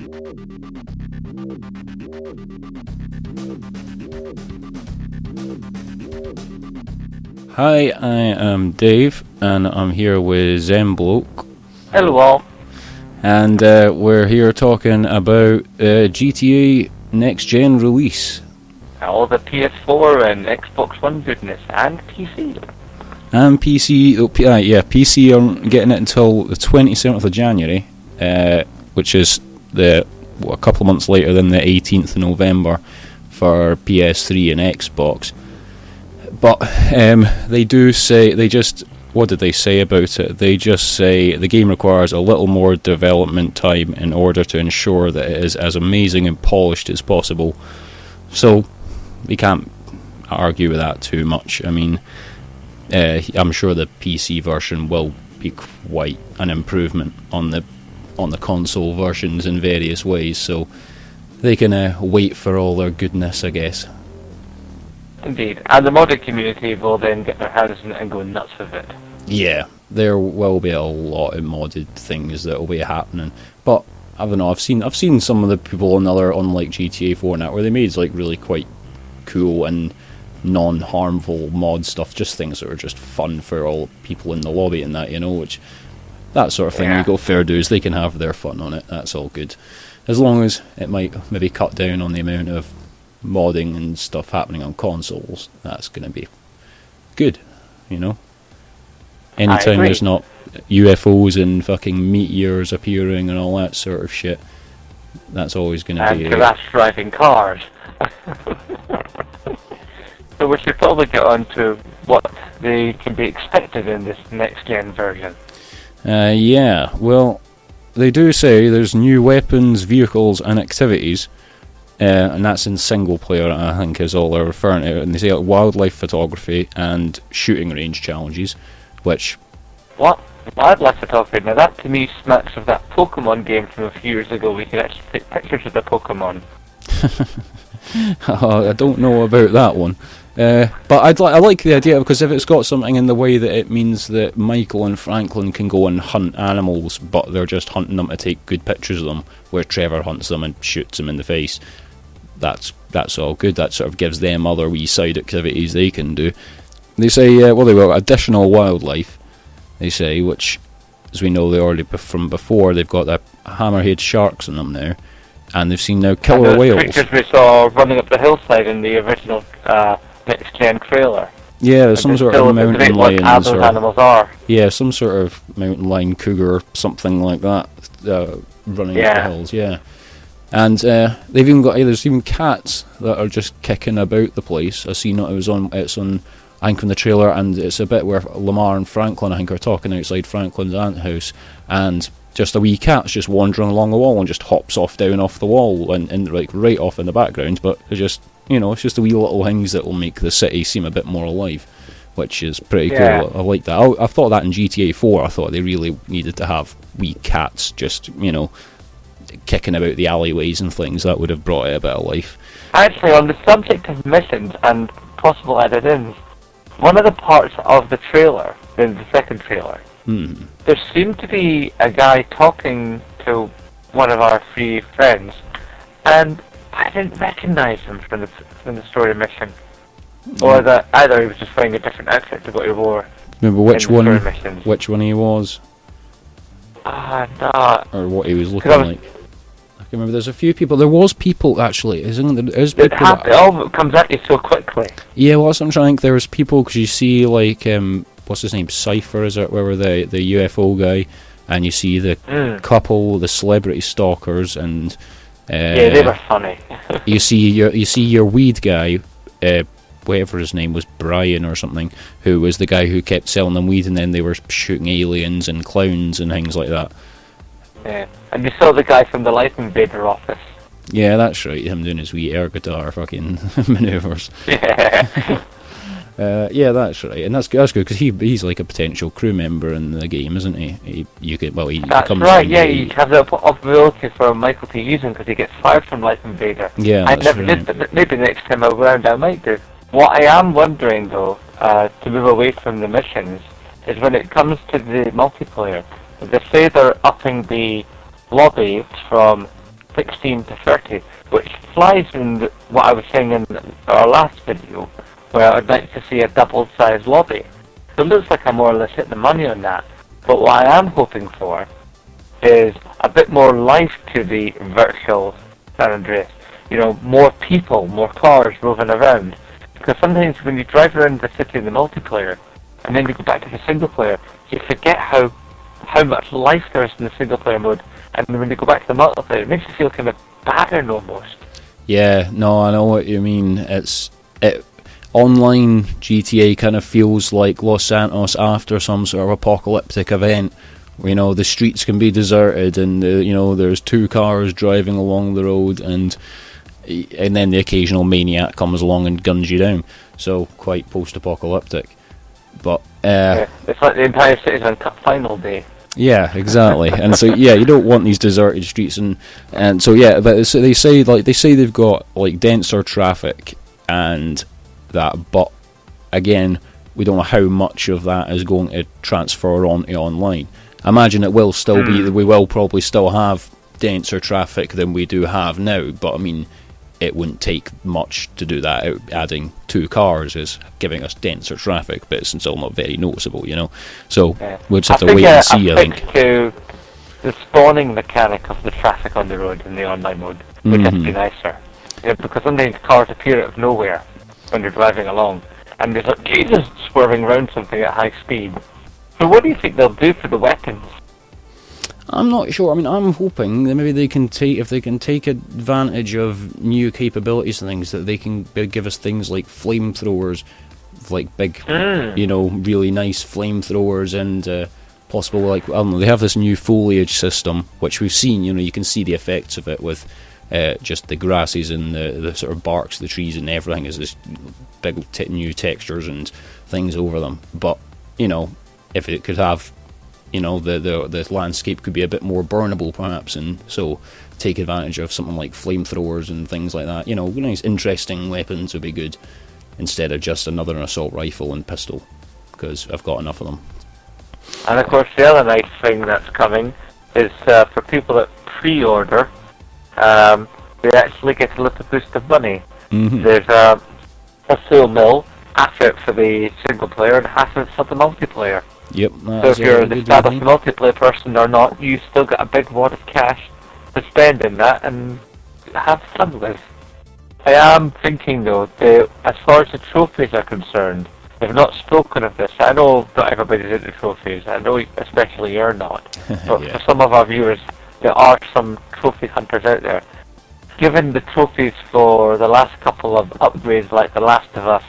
Hi, I am Dave, and I'm here with Zenbloke. Hello all. And we're here talking about GTA Next Gen release. All the PS4 and Xbox One goodness, and PC. And PC, PC aren't getting it until the 27th of January, which is a couple of months later than the 18th of November for PS3 and Xbox. But they do say, what did they say about it? They just say the game requires a little more development time in order to ensure that it is as amazing and polished as possible. So, we can't argue with that too much. I mean, I'm sure the PC version will be quite an improvement on the console versions in various ways, so they can wait for all their goodness, I guess. Indeed, and the modding community will then get their hands on it and go nuts with it. Yeah, there will be a lot of modded things that will be happening, but I don't know. I've seen some of the people on like GTA 4 and that, where they made like really quite cool and non-harmful mod stuff, just things that are just fun for all people in the lobby and that, which that sort of thing. Yeah. You go fair dues, they can have their fun on it. That's all good, as long as it might maybe cut down on the amount of modding and stuff happening on consoles. That's going to be good, Anytime there's not UFOs and fucking meteors appearing and all that sort of shit, that's always going to be... And crash driving cars. So we should probably get on to what they can be expected in this next-gen version. Yeah, well, they do say there's new weapons, vehicles and activities, and that's in single player, I think is all they're referring to, and they say like wildlife photography and shooting range challenges, which... What? Wildlife photography? Now that to me smacks of that Pokemon game from a few years ago. We can actually take pictures of the Pokemon. I don't know about that one. But I like the idea, because if it's got something in the way that it means that Michael and Franklin can go and hunt animals, but they're just hunting them to take good pictures of them, where Trevor hunts them and shoots them in the face, that's all good. That sort of gives them other wee side activities they can do. They say, they've got additional wildlife, they say, which, as we know, they already from before, they've got the hammerhead sharks in them now, and they've seen now killer whales. Creatures we saw running up the hillside in the original next-gen trailer. Yeah, there's some sort of mountain lions, or animals are. Yeah, some sort of mountain lion, cougar, something like that, running up the hills. Yeah, and they've even got there's even cats that are just kicking about the place. I seen it. It's on I think from the trailer, and it's a bit where Lamar and Franklin, I think, are talking outside Franklin's aunt house, and just a wee cat's just wandering along the wall and just hops off the wall and like right off in the background, but it's just it's just the wee little things that will make the city seem a bit more alive, which is pretty cool. I like that. I thought that in GTA 4, I thought they really needed to have wee cats just kicking about the alleyways and things. That would have brought it a bit of life. Actually, on the subject of missions and possible added-ins, one of the parts of the trailer, in the second trailer, there seemed to be a guy talking to one of our three friends, and I didn't recognise him from the story mission, or that either he was just wearing a different outfit to what he wore. Remember which one he was? No. Or what he was looking like. I can remember. There's a few people. There was people actually. Isn't there? There's people. It all comes at you so quickly. Yeah, well, that's what I'm trying to think. There was people, because you see like what's his name, Cypher, is it? Where were the UFO guy, and you see the couple, the celebrity stalkers, and yeah, they were funny. you see your weed guy, whatever his name was, Brian or something, who was the guy who kept selling them weed, and then they were shooting aliens and clowns and things like that. Yeah, and you saw the guy from the Life Invader office. Yeah, that's right. Him doing his wee air guitar fucking manoeuvres. Yeah. Yeah, that's right, and that's good because he's like a potential crew member in the game, isn't he? That's right. Yeah, you have the possibility for Michael to use him because he gets fired from Life Invader. Yeah, I never did, but maybe next time around I might do. What I am wondering though, to move away from the missions, is when it comes to the multiplayer. They say they're upping the lobby from 16 to 30, which flies in what I was saying in our last video, where I'd like to see a double-sized lobby. So it looks like I'm more or less hitting the money on that. But what I am hoping for is a bit more life to the virtual San Andreas. You know, more people, more cars roving around. Because sometimes when you drive around the city in the multiplayer, and then you go back to the single player, you forget how much life there is in the single player mode. And when you go back to the multiplayer, it makes you feel kind of barren almost. Yeah, no, I know what you mean. Online GTA kind of feels like Los Santos after some sort of apocalyptic event. You know, the streets can be deserted, and there's two cars driving along the road, and then the occasional maniac comes along and guns you down. So quite post-apocalyptic. But it's like the entire city's on Cup final day. Yeah, exactly. And so you don't want these deserted streets, and so but so they say they've got like denser traffic and that, but again, we don't know how much of that is going to transfer onto online. I imagine it will still be that we will probably still have denser traffic than we do have now, but I mean, it wouldn't take much to do that. Adding two cars is giving us denser traffic, but it's still not very noticeable, So we'll just have to wait and see, I think. To the spawning mechanic of the traffic on the road in the online mode would just be nicer. Because sometimes cars appear out of nowhere when you're driving along, and there's like, Jesus, swerving around something at high speed. So what do you think they'll do for the weapons? I'm not sure. I mean, I'm hoping that maybe they can take advantage of new capabilities and things, that they can give us things like flamethrowers, like big, really nice flamethrowers, and possible, like, I don't know, they have this new foliage system, which we've seen, you can see the effects of it with just the grasses and the sort of barks of the trees and everything is this big new textures and things over them. But, if it could have, the landscape could be a bit more burnable perhaps, and so take advantage of something like flamethrowers and things like that. Nice interesting weapons would be good, instead of just another assault rifle and pistol, because I've got enough of them. And of course the other nice thing that's coming is for people that pre-order, they actually get a little boost of money. There's a full mill, half it for the single player and half it for the multiplayer. Yep. So if you're the established multiplayer person or not, you still got a big wad of cash to spend in that and have fun with. I am thinking though, as far as the trophies are concerned, they've not spoken of this. I know not everybody's into trophies. I know especially you're not. But for some of our viewers, there are some trophy hunters out there. Given the trophies for the last couple of upgrades like The Last of Us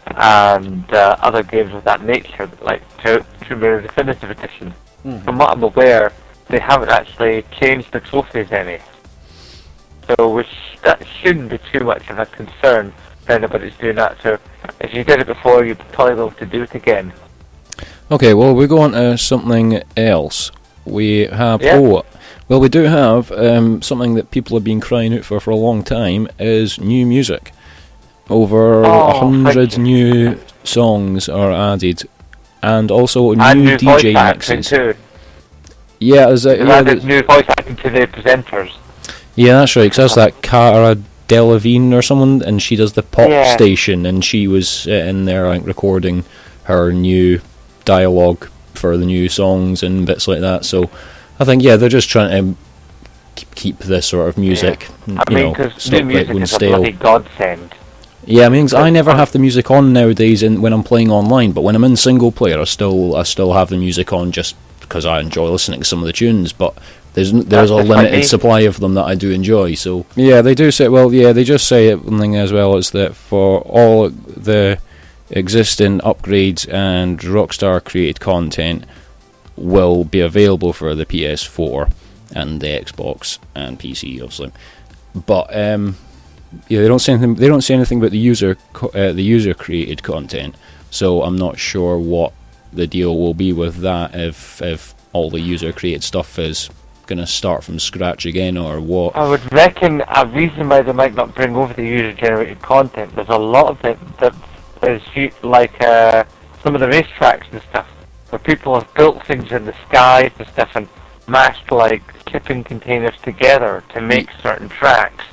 and other games of that nature, like Tomb Raider Definitive Edition, from what I'm aware, they haven't actually changed the trophies any. So that shouldn't be too much of a concern for anybody's doing that. So if you did it before, you'd probably be able to do it again. Okay, well, we go on to something else. We have we do have something that people have been crying out for a long time, is new music. Over 100 new songs are added, and also new DJ mixes. Too. Yeah, added new voice acting to the presenters. Yeah, that's right. Because that's that Cara Delevingne or someone, and she does the pop station, and she was in there like recording her new dialogue for the new songs and bits like that. So I think they're just trying to keep this sort of music, because new music is a bloody godsend. Yeah, I mean, I never have the music on nowadays when I'm playing online, but when I'm in single player, I still have the music on just because I enjoy listening to some of the tunes. But there's a limited supply of them that I do enjoy. So they do say, they just say something as well as that for all the existing upgrades and Rockstar created content will be available for the PS4 and the Xbox and PC, obviously. But they don't say anything. They don't say anything about the user created content. So I'm not sure what the deal will be with that. If all the user created stuff is going to start from scratch again, or what. I would reckon a reason why they might not bring over the user generated content. There's a lot of it that is like some of the racetracks and stuff, where people have built things in the skies and stuff, and mashed like shipping containers together to make certain tracks.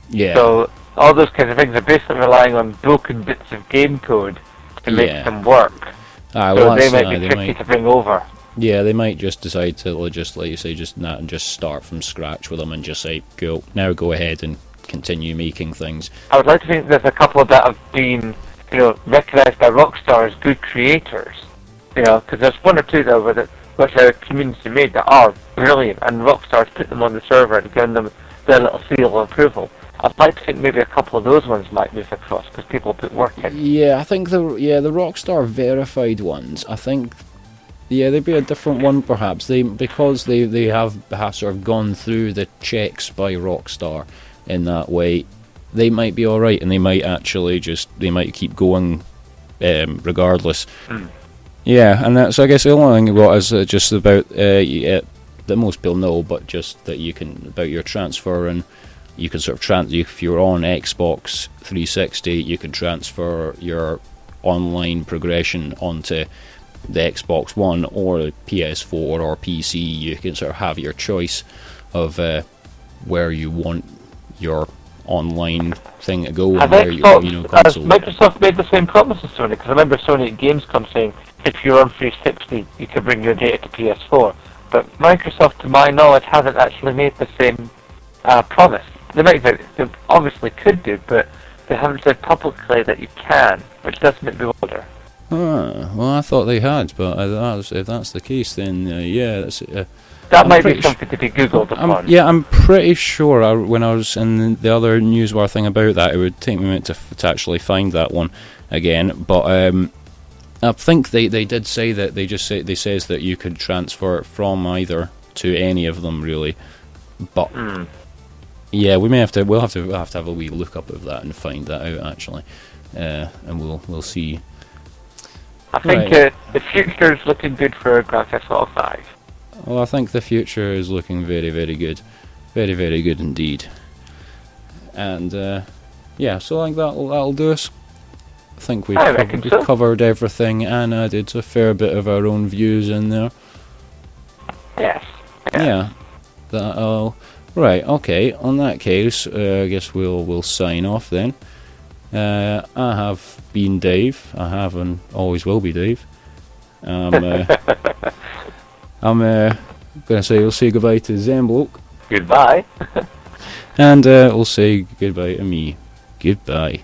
Yeah. So all those kinds of things are basically relying on broken bits of game code to make them work. So they might be tricky to bring over. Yeah, they might just decide to just, like you say, just start from scratch with them and just say, go ahead and continue making things. I would like to think there's a couple that have been, recognised by Rockstar as good creators. Because there's one or two there which the community made that are brilliant, and Rockstar's put them on the server and given them their little seal of approval. I'd like to think maybe a couple of those ones might move across because people put work in. Yeah, I think the Rockstar verified ones, I think. Yeah, they'd be a different one perhaps. Because they have sort of gone through the checks by Rockstar in that way. They might be all right, and they might actually they might keep going, regardless. Yeah, and that's, I guess, the only thing I've got is just about that most people know, but just that you can about your transfer, and you can sort of if you're on Xbox 360, you can transfer your online progression onto the Xbox One or the PS4 or PC. You can sort of have your choice of where you want your online thing to go, and where Has Microsoft made the same promise as Sony? Because I remember Sony at Gamescom saying if you're on 360, you can bring your data to PS4. But Microsoft, to my knowledge, hasn't actually made the same promise. They obviously could do, but they haven't said publicly that you can, which does make me wonder. Well, I thought they had, but if that's the case, then that's. That might be something to be googled upon. I'm pretty sure when I was in the other newswire thing about that, it would take me a minute to actually find that one again. But I think they did say that they says that you could transfer from either to any of them really. But yeah, we'll have to have a wee look up of that and find that out actually, and we'll see. I think the future is looking good for Grand Theft Auto 5. Well, I think the future is looking very, very good. Very, very good indeed. And, so I think that'll do us. I think we've covered everything and added a fair bit of our own views in there. Yes. Yeah. Right, okay. On that case, I guess we'll sign off then. I have been Dave. I have and always will be Dave. I'm going to say we'll say goodbye to Zenbloke. Goodbye. And we'll say goodbye to me. Goodbye.